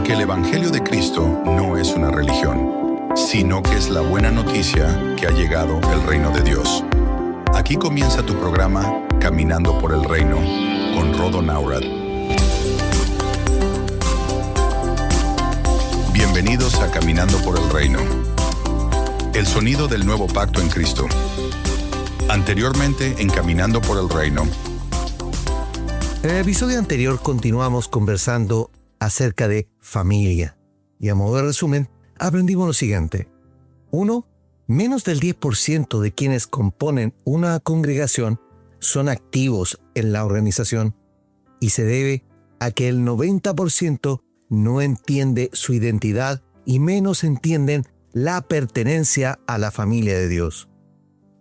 que el Evangelio de Cristo no es una religión, sino que es la buena noticia que ha llegado el reino de Dios. Aquí comienza tu programa Caminando por el Reino con Rodo Naurad. Bienvenidos a Caminando por el Reino. El sonido del nuevo pacto en Cristo. Anteriormente en Caminando por el Reino. En el episodio anterior continuamos conversando acerca de familia. Y a modo de resumen, aprendimos lo siguiente. 1. Menos del 10% de quienes componen una congregación son activos en la organización y se debe a que el 90% no entiende su identidad y menos entienden la pertenencia a la familia de Dios.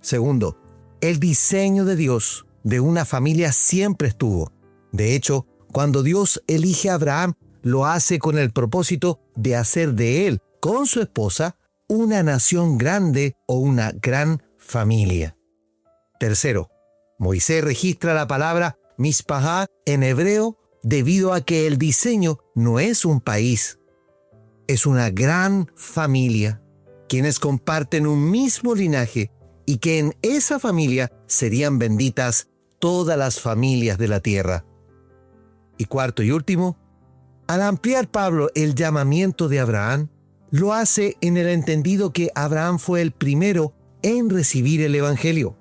2. El diseño de Dios de una familia siempre estuvo. De hecho, cuando Dios elige a Abraham, lo hace con el propósito de hacer de él, con su esposa, una nación grande o una gran familia. 3. Moisés registra la palabra Mishpah en hebreo debido a que el diseño no es un país, es una gran familia, quienes comparten un mismo linaje y que en esa familia serían benditas todas las familias de la tierra. Y 4 y último, al ampliar Pablo el llamamiento de Abraham, lo hace en el entendido que Abraham fue el primero en recibir el Evangelio,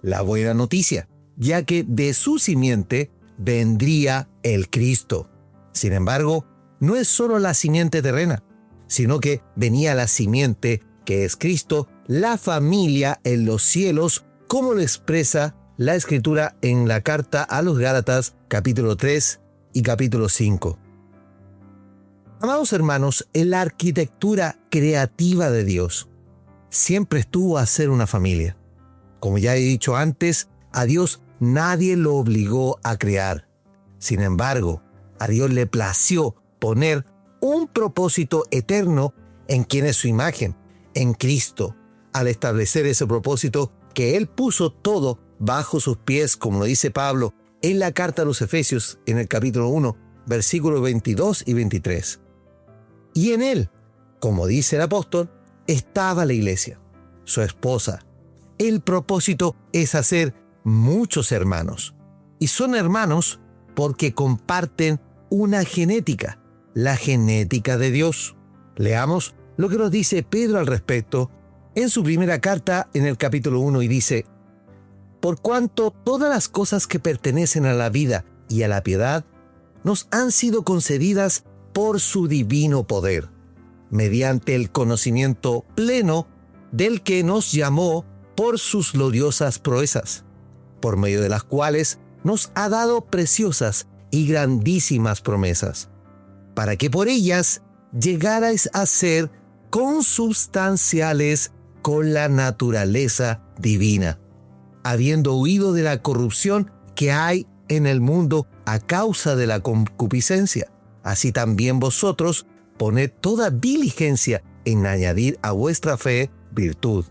la buena noticia, ya que de su simiente vendría el Cristo. Sin embargo, no es solo la simiente terrena, sino que venía la simiente que es Cristo, la familia en los cielos, como lo expresa la Escritura en la carta a los Gálatas, capítulo 3 y capítulo 5. Amados hermanos, en la arquitectura creativa de Dios, siempre estuvo a ser una familia. Como ya he dicho antes, a Dios nadie lo obligó a crear. Sin embargo, a Dios le plació poner un propósito eterno en quien es su imagen, en Cristo, al establecer ese propósito que Él puso todo bajo sus pies, como lo dice Pablo en la carta a los Efesios, en el capítulo 1, versículos 22 y 23. Y en Él, como dice el apóstol, estaba la iglesia, su esposa. El propósito es hacer muchos hermanos. Y son hermanos porque comparten una genética, la genética de Dios. Leamos lo que nos dice Pedro al respecto en su primera carta en el capítulo 1 y dice: por cuanto todas las cosas que pertenecen a la vida y a la piedad nos han sido concedidas por su divino poder, mediante el conocimiento pleno del que nos llamó por sus gloriosas proezas, por medio de las cuales nos ha dado preciosas y grandísimas promesas, para que por ellas llegarais a ser consubstanciales con la naturaleza divina, habiendo huido de la corrupción que hay en el mundo a causa de la concupiscencia. Así también vosotros poned toda diligencia en añadir a vuestra fe virtud,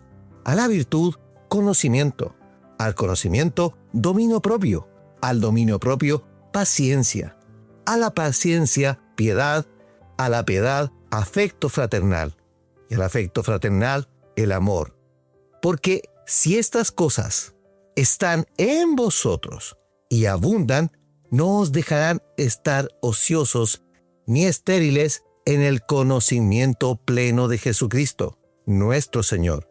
a la virtud conocimiento, al conocimiento dominio propio, al dominio propio paciencia, a la paciencia piedad, a la piedad afecto fraternal y al afecto fraternal el amor. Porque si estas cosas están en vosotros y abundan, no os dejarán estar ociosos ni estériles en el conocimiento pleno de Jesucristo, nuestro Señor.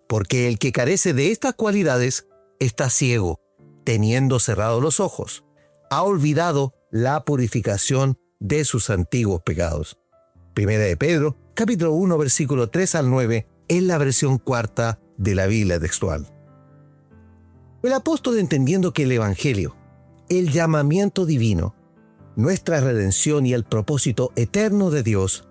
Porque el que carece de estas cualidades está ciego, teniendo cerrados los ojos, ha olvidado la purificación de sus antiguos pecados. Primera de Pedro, capítulo 1, versículo 3 al 9, en la versión cuarta de la Biblia textual. El apóstol, entendiendo que el Evangelio, el llamamiento divino, nuestra redención y el propósito eterno de Dios,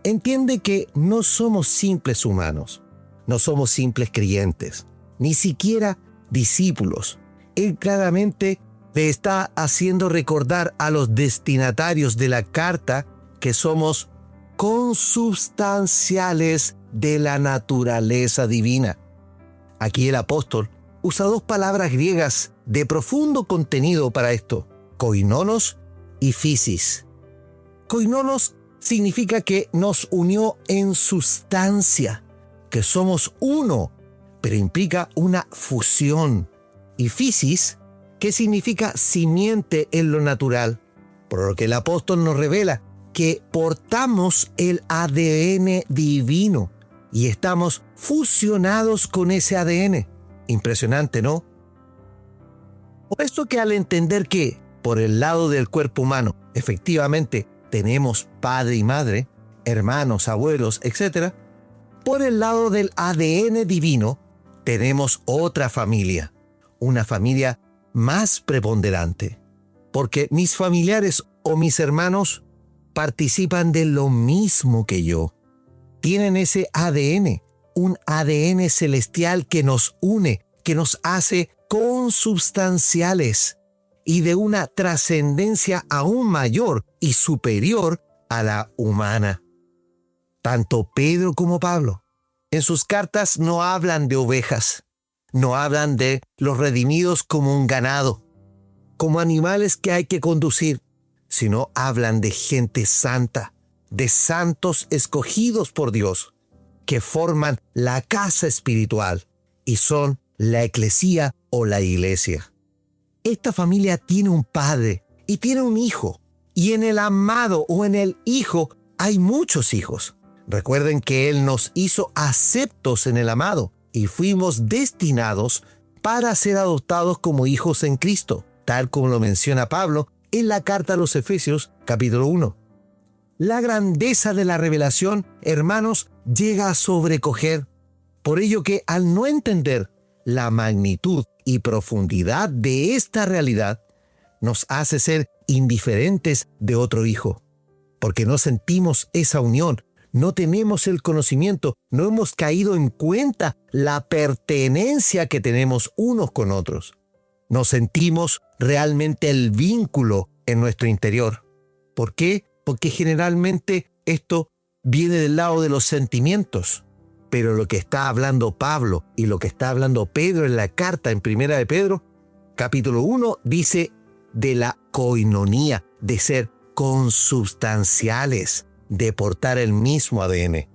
entiende que no somos simples humanos, no somos simples creyentes, ni siquiera discípulos. Él claramente le está haciendo recordar a los destinatarios de la carta que somos consubstanciales de la naturaleza divina. Aquí el apóstol usa dos palabras griegas de profundo contenido para esto: koinonos y physis. Koinonos significa que nos unió en sustancia, que somos uno, pero implica una fusión. Y physis, que significa simiente en lo natural, por lo que el apóstol nos revela que portamos el ADN divino y estamos fusionados con ese ADN. Impresionante, ¿no? Por esto que al entender que, por el lado del cuerpo humano, efectivamente tenemos padre y madre, hermanos, abuelos, etc., por el lado del ADN divino, tenemos otra familia, una familia más preponderante, porque mis familiares o mis hermanos participan de lo mismo que yo. Tienen ese ADN, un ADN celestial que nos une, que nos hace consubstanciales y de una trascendencia aún mayor y superior a la humana. Tanto Pedro como Pablo en sus cartas no hablan de ovejas, no hablan de los redimidos como un ganado, como animales que hay que conducir, sino hablan de gente santa, de santos escogidos por Dios, que forman la casa espiritual y son la eclesía o la iglesia. Esta familia tiene un padre y tiene un hijo, y en el amado o en el hijo hay muchos hijos. Recuerden que Él nos hizo aceptos en el amado y fuimos destinados para ser adoptados como hijos en Cristo, tal como lo menciona Pablo en la carta a los Efesios, capítulo 1. La grandeza de la revelación, hermanos, llega a sobrecoger. Por ello que al no entender la magnitud y profundidad de esta realidad, nos hace ser indiferentes de otro hijo, porque no sentimos esa unión, no tenemos el conocimiento, no hemos caído en cuenta la pertenencia que tenemos unos con otros. No sentimos realmente el vínculo en nuestro interior. ¿Por qué? Porque generalmente esto viene del lado de los sentimientos. Pero lo que está hablando Pablo y lo que está hablando Pedro en la carta en Primera de Pedro, capítulo 1, dice de la koinonía, de ser consubstanciales, de portar el mismo ADN.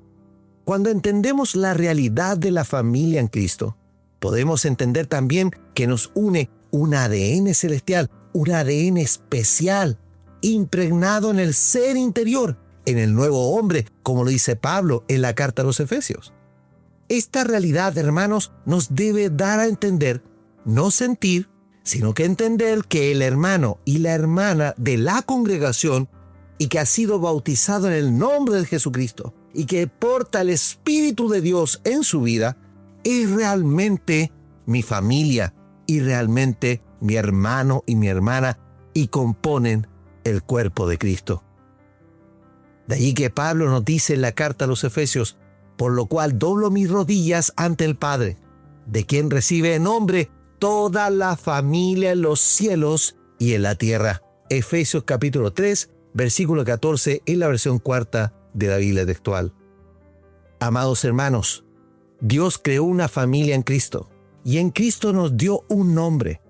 Cuando entendemos la realidad de la familia en Cristo, podemos entender también que nos une un ADN celestial, un ADN especial, impregnado en el ser interior, en el nuevo hombre, como lo dice Pablo en la carta a los Efesios. Esta realidad, hermanos, nos debe dar a entender, no sentir, sino que entender que el hermano y la hermana de la congregación y que ha sido bautizado en el nombre de Jesucristo y que porta el Espíritu de Dios en su vida, es realmente mi familia y realmente mi hermano y mi hermana y componen el cuerpo de Cristo. De allí que Pablo nos dice en la carta a los Efesios, por lo cual doblo mis rodillas ante el Padre, de quien recibe nombre toda la familia en los cielos y en la tierra. Efesios capítulo 3, versículo 14 en la versión cuarta de la Biblia textual. Amados hermanos, Dios creó una familia en Cristo y en Cristo nos dio un nombre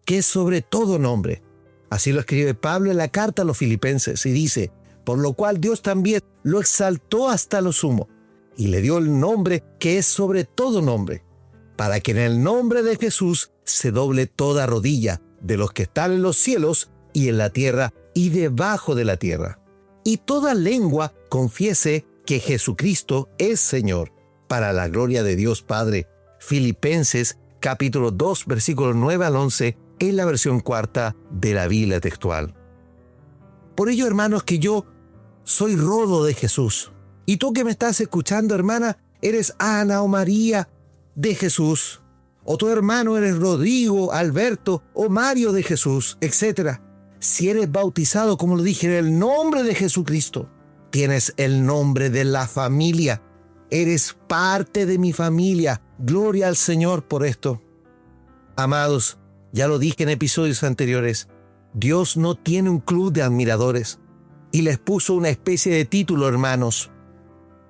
que es sobre todo nombre. Así lo escribe Pablo en la carta a los Filipenses y dice, por lo cual Dios también lo exaltó hasta lo sumo y le dio el nombre que es sobre todo nombre, para que en el nombre de Jesús se doble toda rodilla de los que están en los cielos y en la tierra y debajo de la tierra, y toda lengua confiese que Jesucristo es Señor, para la gloria de Dios Padre. Filipenses capítulo 2, versículos 9 al 11, en la versión cuarta de la Biblia textual. Por ello, hermanos, que yo soy Rodo de Jesús. Y tú que me estás escuchando, hermana, eres Ana o María de Jesús. O tu hermano eres Rodrigo, Alberto o Mario de Jesús, etc. Si eres bautizado, como lo dije, en el nombre de Jesucristo, tienes el nombre de la familia. Eres parte de mi familia. Gloria al Señor por esto. Amados, ya lo dije en episodios anteriores, Dios no tiene un club de admiradores y les puso una especie de título, hermanos.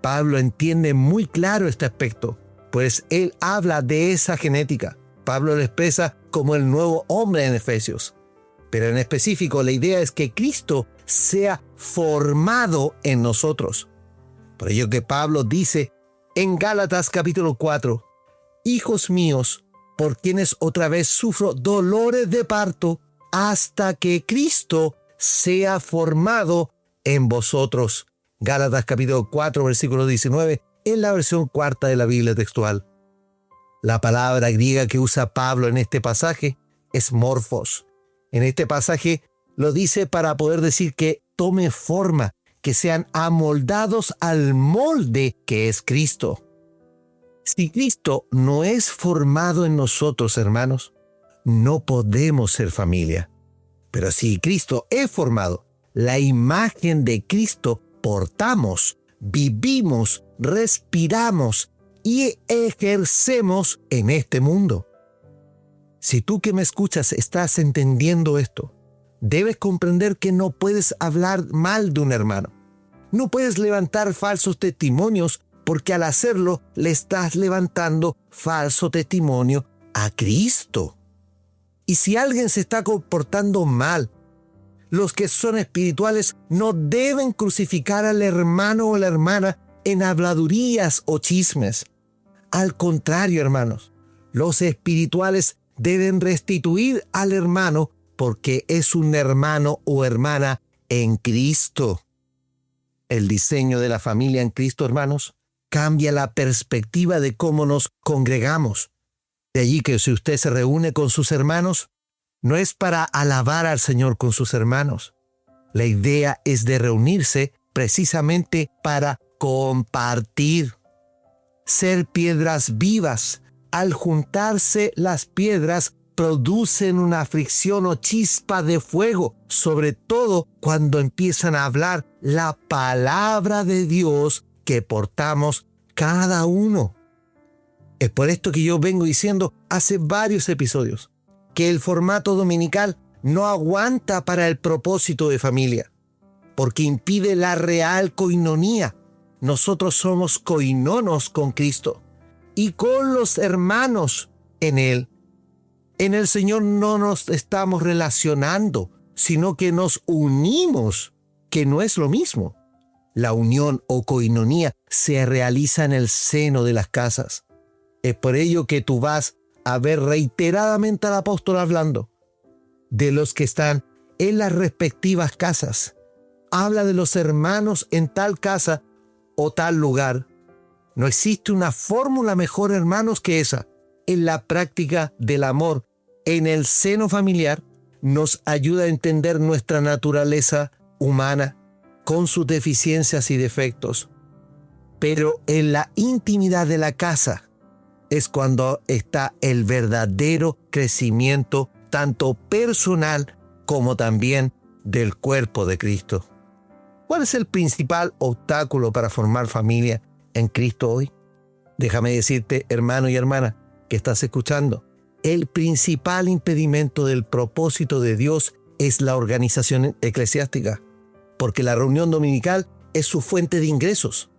Pablo entiende muy claro este aspecto, pues él habla de esa genética. Pablo lo expresa como el nuevo hombre en Efesios. Pero en específico, la idea es que Cristo sea formado en nosotros. Por ello que Pablo dice en Gálatas capítulo 4, hijos míos, por quienes otra vez sufro dolores de parto, hasta que Cristo sea formado en vosotros. Gálatas capítulo 4, versículo 19, en la versión cuarta de la Biblia textual. La palabra griega que usa Pablo en este pasaje es morphos. En este pasaje lo dice para poder decir que tome forma, que sean amoldados al molde que es Cristo. Si Cristo no es formado en nosotros, hermanos, no podemos ser familia. Pero si Cristo es formado, la imagen de Cristo portamos, vivimos, respiramos y ejercemos en este mundo. Si tú que me escuchas estás entendiendo esto, debes comprender que no puedes hablar mal de un hermano. No puedes levantar falsos testimonios porque al hacerlo le estás levantando falso testimonio a Cristo. Y si alguien se está comportando mal, los que son espirituales no deben crucificar al hermano o la hermana en habladurías o chismes. Al contrario, hermanos, los espirituales deben restituir al hermano porque es un hermano o hermana en Cristo. El diseño de la familia en Cristo, hermanos, cambia la perspectiva de cómo nos congregamos. De allí que si usted se reúne con sus hermanos, no es para alabar al Señor con sus hermanos. La idea es de reunirse precisamente para compartir. Ser piedras vivas. Al juntarse las piedras, producen una fricción o chispa de fuego, sobre todo cuando empiezan a hablar la palabra de Dios que portamos cada uno. Es por esto que yo vengo diciendo hace varios episodios que el formato dominical no aguanta para el propósito de familia, porque impide la real coinonía. Nosotros somos coinonos con Cristo y con los hermanos en Él. En el Señor no nos estamos relacionando, sino que nos unimos, que no es lo mismo. La unión o coinonía se realiza en el seno de las casas. Es por ello que tú vas a ver reiteradamente al apóstol hablando de los que están en las respectivas casas. Habla de los hermanos en tal casa o tal lugar. No existe una fórmula mejor, hermanos, que esa. En la práctica del amor en el seno familiar nos ayuda a entender nuestra naturaleza humana con sus deficiencias y defectos. Pero en la intimidad de la casa es cuando está el verdadero crecimiento, tanto personal como también del cuerpo de Cristo. ¿Cuál es el principal obstáculo para formar familia en Cristo hoy? Déjame decirte, hermano y hermana, que estás escuchando, el principal impedimento del propósito de Dios es la organización eclesiástica, porque la reunión dominical es su fuente de ingresos.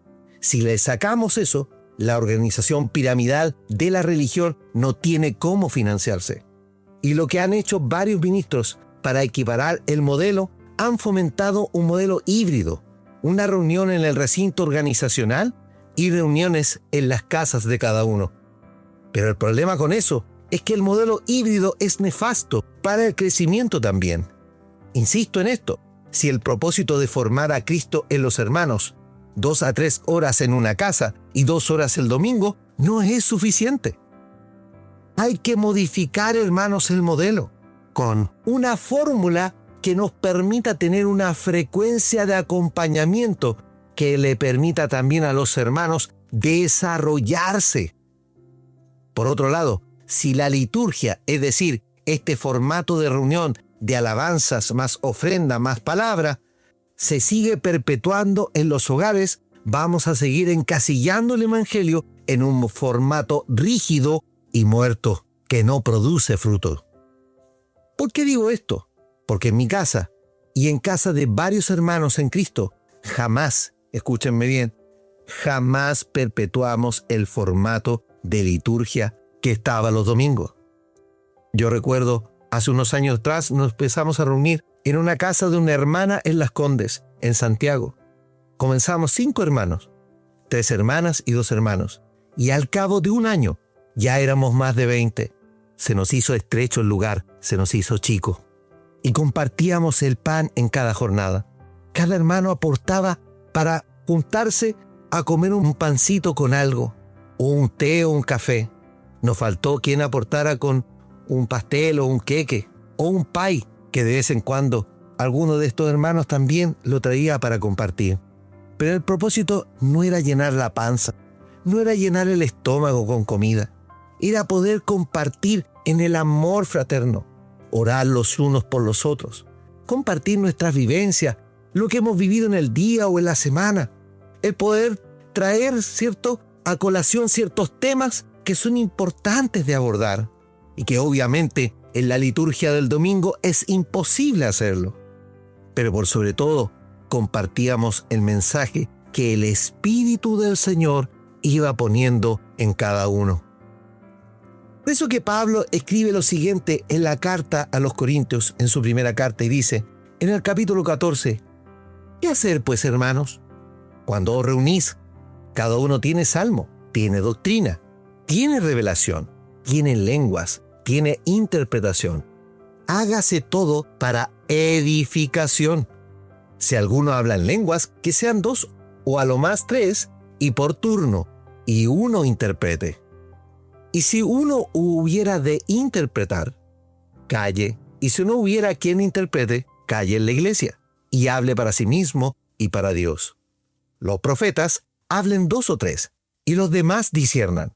Si le sacamos eso, la organización piramidal de la religión no tiene cómo financiarse. Y lo que han hecho varios ministros para equiparar el modelo, han fomentado un modelo híbrido, una reunión en el recinto organizacional y reuniones en las casas de cada uno. Pero el problema con eso es que el modelo híbrido es nefasto para el crecimiento también. Insisto en esto, si el propósito de formar a Cristo en los hermanos 2 a 3 horas en una casa y 2 horas el domingo, no es suficiente. Hay que modificar, hermanos, el modelo con una fórmula que nos permita tener una frecuencia de acompañamiento que le permita también a los hermanos desarrollarse. Por otro lado, si la liturgia, es decir, este formato de reunión de alabanzas más ofrenda más palabra, se sigue perpetuando en los hogares, vamos a seguir encasillando el evangelio en un formato rígido y muerto que no produce fruto. ¿Por qué digo esto? Porque en mi casa y en casa de varios hermanos en Cristo, jamás, escúchenme bien, jamás perpetuamos el formato de liturgia que estaba los domingos. Yo recuerdo Hace unos años atrás nos empezamos a reunir en una casa de una hermana en Las Condes, en Santiago. Comenzamos 5 hermanos, 3 hermanas y 2 hermanos. Y al cabo de un año ya éramos más de 20. Se nos hizo estrecho el lugar, se nos hizo chico. Y compartíamos el pan en cada jornada. Cada hermano aportaba para juntarse a comer un pancito con algo, o un té o un café. Nos faltó quien aportara con un pastel o un queque, o un pay, que de vez en cuando alguno de estos hermanos también lo traía para compartir. Pero el propósito no era llenar la panza, no era llenar el estómago con comida, era poder compartir en el amor fraterno, orar los unos por los otros, compartir nuestras vivencias, lo que hemos vivido en el día o en la semana, el poder traer, a colación ciertos temas que son importantes de abordar y que obviamente en la liturgia del domingo es imposible hacerlo. Pero por sobre todo, compartíamos el mensaje que el Espíritu del Señor iba poniendo en cada uno. Por eso que Pablo escribe lo siguiente en la carta a los Corintios, en su primera carta, y dice, en el capítulo 14, ¿qué hacer pues, hermanos? Cuando os reunís, cada uno tiene salmo, tiene doctrina, tiene revelación, tiene lenguas, tiene interpretación. Hágase todo para edificación. Si alguno habla en lenguas, que sean 2 o a lo más 3, y por turno, y uno interprete. Y si uno hubiera de interpretar, calle, y si no hubiera quien interprete, calle en la iglesia, y hable para sí mismo y para Dios. Los profetas hablen 2 o 3, y los demás disciernan.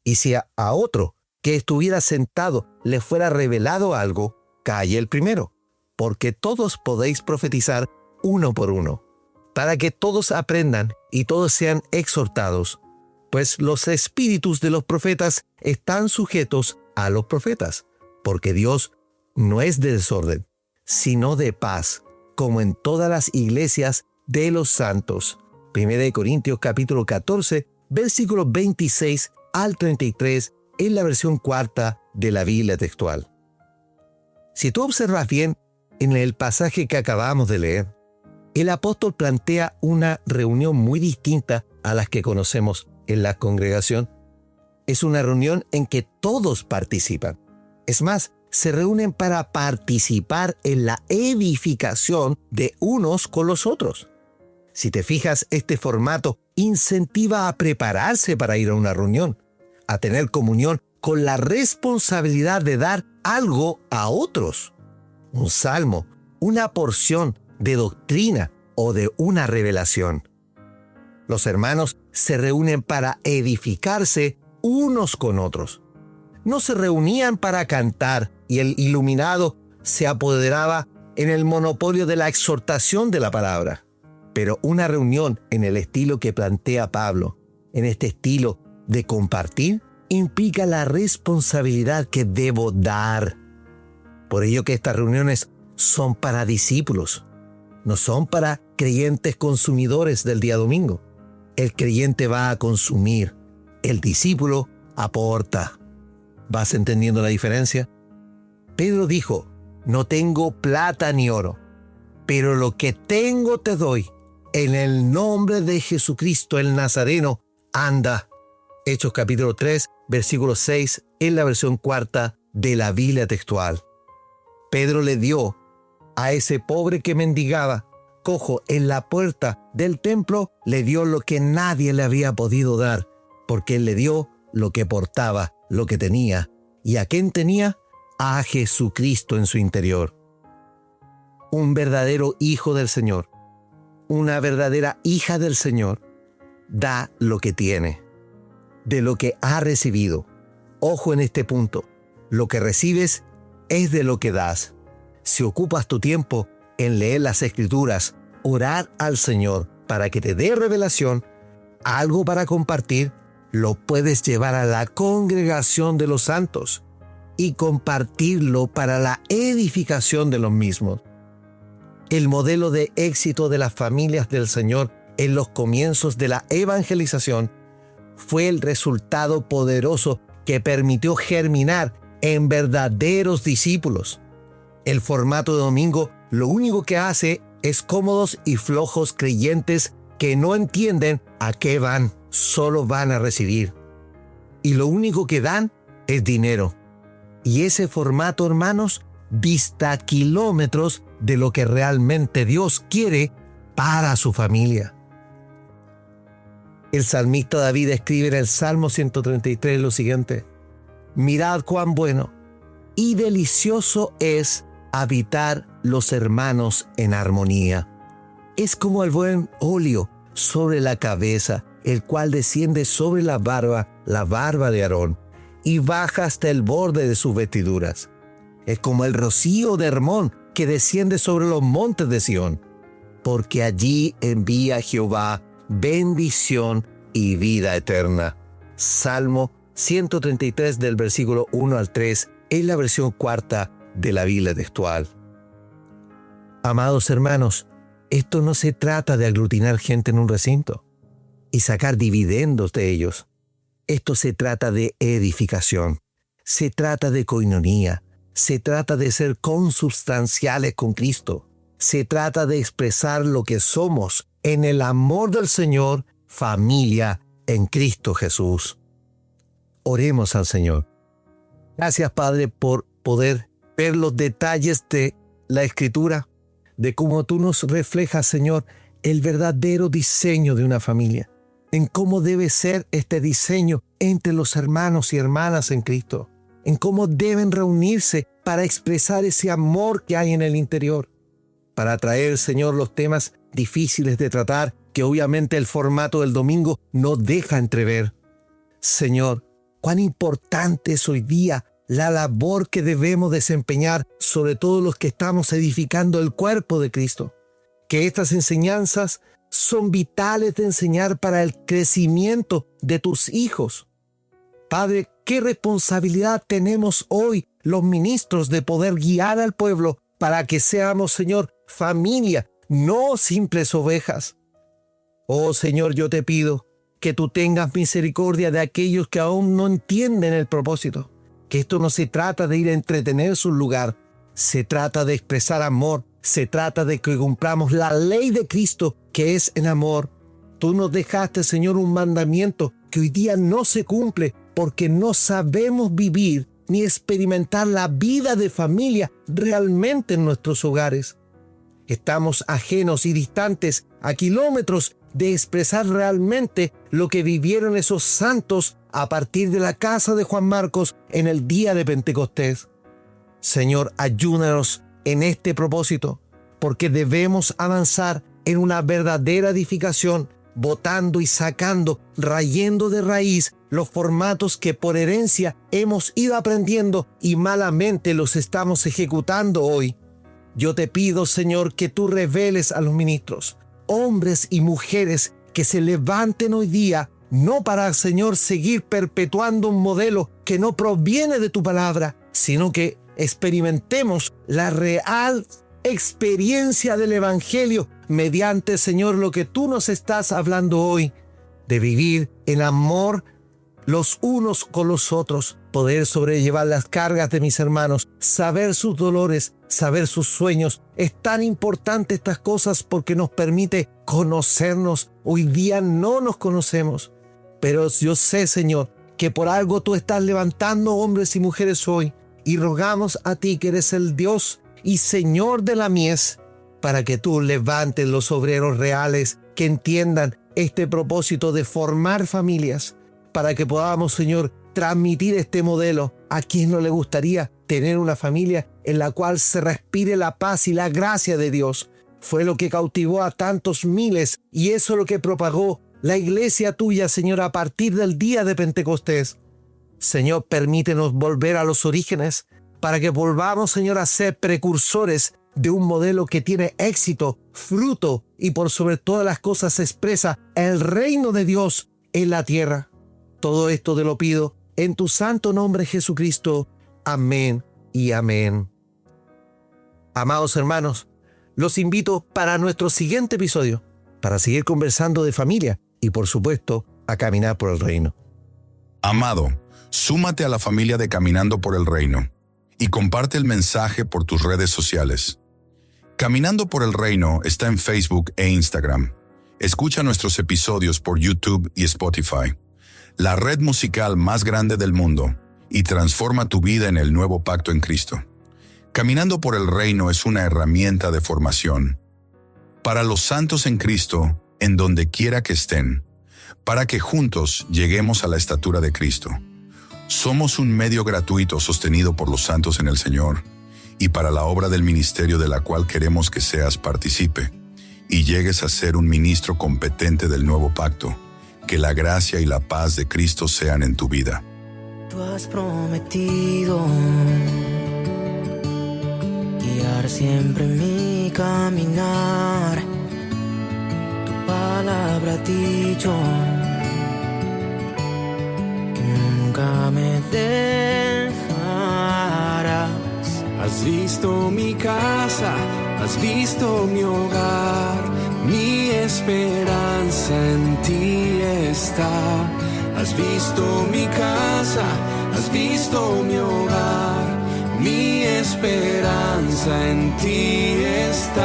Y si a otro que estuviera sentado le fuera revelado algo, calle el primero, porque todos podéis profetizar uno por uno, para que todos aprendan y todos sean exhortados, pues los espíritus de los profetas están sujetos a los profetas, porque Dios no es de desorden, sino de paz, como en todas las iglesias de los santos. 1 Corintios capítulo 14, versículos 26 al 33, en la versión 4 de la Biblia textual. Si tú observas bien, en el pasaje que acabamos de leer, el apóstol plantea una reunión muy distinta a las que conocemos en la congregación. Es una reunión en que todos participan. Es más, se reúnen para participar en la edificación de unos con los otros. Si te fijas, este formato incentiva a prepararse para ir a una reunión, a tener comunión con la responsabilidad de dar algo a otros. Un salmo, una porción de doctrina o de una revelación. Los hermanos se reúnen para edificarse unos con otros. No se reunían para cantar y el iluminado se apoderaba en el monopolio de la exhortación de la palabra. Pero una reunión en el estilo que plantea Pablo, en este estilo de compartir, implica la responsabilidad que debo dar. Por ello que estas reuniones son para discípulos, no son para creyentes consumidores del día domingo. El creyente va a consumir, el discípulo aporta. ¿Vas entendiendo la diferencia? Pedro dijo, no tengo plata ni oro, pero lo que tengo te doy. En el nombre de Jesucristo el Nazareno, anda. Hechos capítulo 3, versículo 6, en la versión 4 de la Biblia textual. Pedro le dio a ese pobre que mendigaba, cojo en la puerta del templo, le dio lo que nadie le había podido dar, porque él le dio lo que portaba, lo que tenía. ¿Y a quién tenía? A Jesucristo en su interior. Un verdadero hijo del Señor, una verdadera hija del Señor, da lo que tiene, de lo que ha recibido. Ojo en este punto, lo que recibes es de lo que das. Si ocupas tu tiempo en leer las Escrituras, orar al Señor para que te dé revelación, algo para compartir, lo puedes llevar a la congregación de los santos y compartirlo para la edificación de los mismos. El modelo de éxito de las familias del Señor en los comienzos de la evangelización fue el resultado poderoso que permitió germinar en verdaderos discípulos. El formato de domingo lo único que hace es cómodos y flojos creyentes que no entienden a qué van, solo van a recibir. Y lo único que dan es dinero. Y ese formato, hermanos, dista kilómetros de lo que realmente Dios quiere para su familia. El salmista David escribe en el Salmo 133 lo siguiente: mirad cuán bueno y delicioso es habitar los hermanos en armonía. Es como el buen óleo sobre la cabeza, el cual desciende sobre la barba de Aarón, y baja hasta el borde de sus vestiduras. Es como el rocío de Hermón que desciende sobre los montes de Sión, porque allí envía Jehová bendición y vida eterna. Salmo 133 del versículo 1 al 3 en la versión cuarta de la Biblia textual. Amados hermanos, esto no se trata de aglutinar gente en un recinto y sacar dividendos de ellos. Esto se trata de edificación, se trata de coinonía, se trata de ser consubstanciales con Cristo, se trata de expresar lo que somos en el amor del Señor, familia en Cristo Jesús. Oremos al Señor. Gracias, Padre, por poder ver los detalles de la Escritura, de cómo tú nos reflejas, Señor, el verdadero diseño de una familia, en cómo debe ser este diseño entre los hermanos y hermanas en Cristo, en cómo deben reunirse para expresar ese amor que hay en el interior, para traer, Señor, los temas difíciles de tratar, que obviamente el formato del domingo no deja entrever. Señor, cuán importante es hoy día la labor que debemos desempeñar, sobre todo los que estamos edificando el cuerpo de Cristo. Que estas enseñanzas son vitales de enseñar para el crecimiento de tus hijos. Padre, qué responsabilidad tenemos hoy los ministros de poder guiar al pueblo para que seamos, Señor, familia, no simples ovejas. Oh Señor, yo te pido que tú tengas misericordia de aquellos que aún no entienden el propósito. Que esto no se trata de ir a entretener su lugar, se trata de expresar amor, se trata de que cumplamos la ley de Cristo, que es en amor. Tú nos dejaste, Señor, un mandamiento que hoy día no se cumple porque no sabemos vivir ni experimentar la vida de familia realmente en nuestros hogares. Estamos ajenos y distantes a kilómetros de expresar realmente lo que vivieron esos santos a partir de la casa de Juan Marcos en el día de Pentecostés. Señor, ayúdanos en este propósito, porque debemos avanzar en una verdadera edificación, botando y sacando, rayendo de raíz los formatos que por herencia hemos ido aprendiendo y malamente los estamos ejecutando hoy. Yo te pido, Señor, que tú reveles a los ministros, hombres y mujeres que se levanten hoy día, no para, Señor, seguir perpetuando un modelo que no proviene de tu palabra, sino que experimentemos la real experiencia del Evangelio mediante, Señor, lo que tú nos estás hablando hoy, de vivir en amor los unos con los otros, poder sobrellevar las cargas de mis hermanos, saber sus dolores, saber sus sueños. Es tan importante estas cosas porque nos permite conocernos. Hoy día no nos conocemos, pero yo sé, Señor, que por algo tú estás levantando hombres y mujeres hoy, y rogamos a ti, que eres el Dios y Señor de la mies, para que tú levantes los obreros reales que entiendan este propósito de formar familias, para que podamos, Señor, transmitir este modelo a quien no le gustaría tener una familia en la cual se respire la paz y la gracia de Dios. Fue lo que cautivó a tantos miles, y eso es lo que propagó la iglesia tuya, Señor, a partir del día de Pentecostés. Señor, permítenos volver a los orígenes para que volvamos, Señor, a ser precursores de un modelo que tiene éxito, fruto y por sobre todas las cosas expresa el reino de Dios en la tierra. Todo esto te lo pido en tu santo nombre, Jesucristo. Amén y amén. Amados hermanos, los invito para nuestro siguiente episodio, para seguir conversando de familia y, por supuesto, a caminar por el reino. Amado, Súmate a la familia de Caminando por el Reino y comparte el mensaje por tus redes sociales. Caminando por el Reino está en Facebook e Instagram. Escucha nuestros episodios por YouTube y Spotify, la red musical más grande del mundo, y transforma tu vida en el nuevo pacto en Cristo. Caminando por el Reino es una herramienta de formación para los santos en Cristo, en donde quiera que estén, para que juntos lleguemos a la estatura de Cristo. Somos un medio gratuito sostenido por los santos en el Señor y para la obra del ministerio de la cual queremos que seas partícipe y llegues a ser un ministro competente del nuevo pacto. Que la gracia y la paz de Cristo sean en tu vida. Tú has prometido guiar siempre mi caminar. Tu palabra ha dicho que nunca me dejarás. Has visto mi casa, has visto mi hogar, mi esperanza en ti está. Has visto mi casa, has visto mi hogar, mi esperanza en ti está.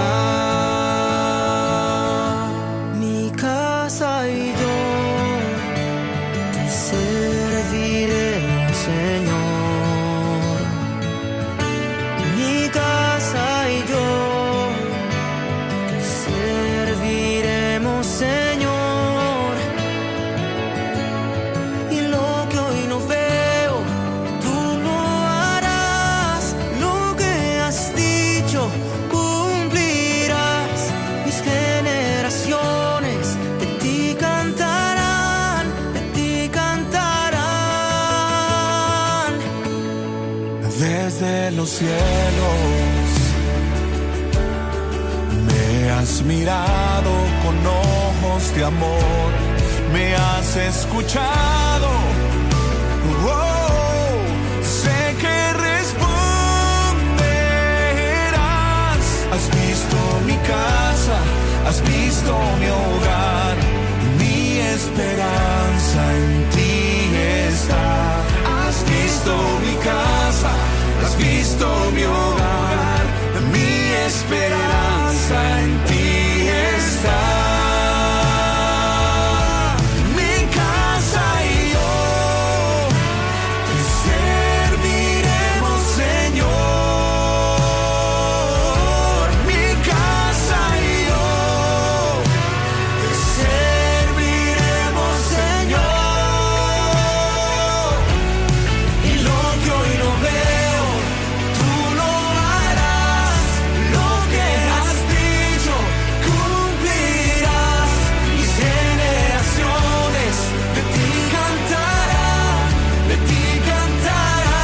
Mi casa y yo te serviremos, Señor. Mi casa y yo te serviremos, Señor. Y lo que hoy no veo, tú lo harás. Lo que has dicho, cumplirás. Mis generaciones de ti cantarán, de ti cantarán. Desde los cielos me has mirado con ojos de amor, me has escuchado. Oh, sé que responderás. Has visto mi casa, has visto mi hogar, mi esperanza en ti está. Has visto mi casa, has visto mi hogar, mi esperanza en ti está. Mi casa y yo te serviremos, Señor. Mi casa y yo te serviremos, Señor. Y lo que hoy no veo, tú lo harás. Lo que has dicho, cumplirás. Mis generaciones de ti cantarán, de ti cantarán.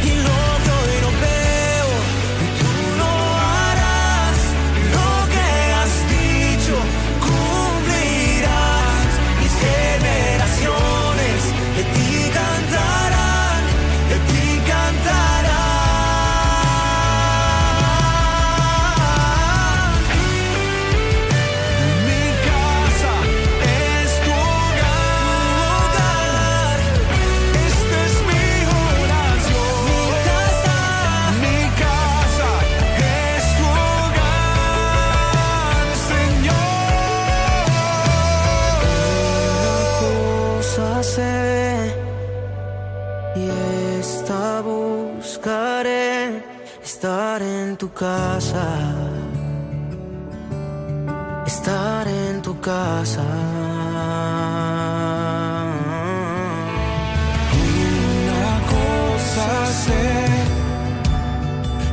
Y lo que hoy no veo, tú lo harás. Lo que has dicho, cumplirás. Mis generaciones de ti cantarán, de ti cantarán. Mi casa es tu hogar. Esta es mi oración. Mi casa es tu hogar, Señor. Una cosa sé y esta buscaré, estar en tu casa, estar en tu casa. Una cosa sé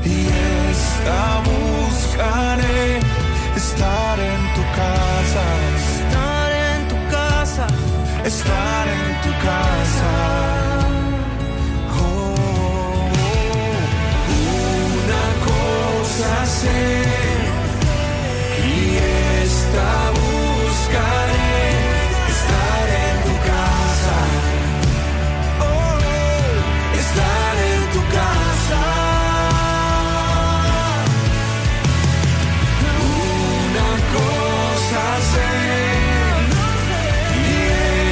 y esta buscaré, estar en tu casa, Estar en tu casa, estar en tu casa. Oh, una cosa sé y esta buscaré, estar en tu casa. Oh, estar en tu casa. Una cosa sé y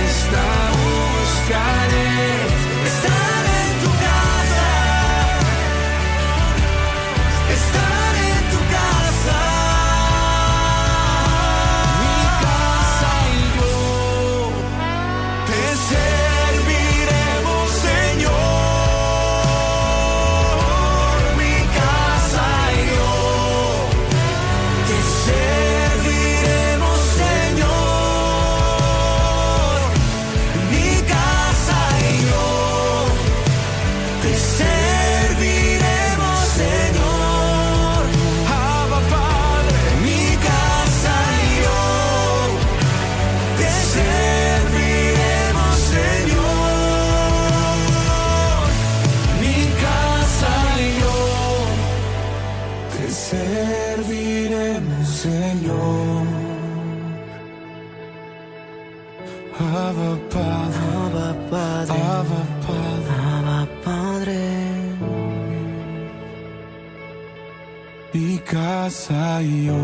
esta Abba Padre, Abba Padre, Abba Padre. Mi casa y yo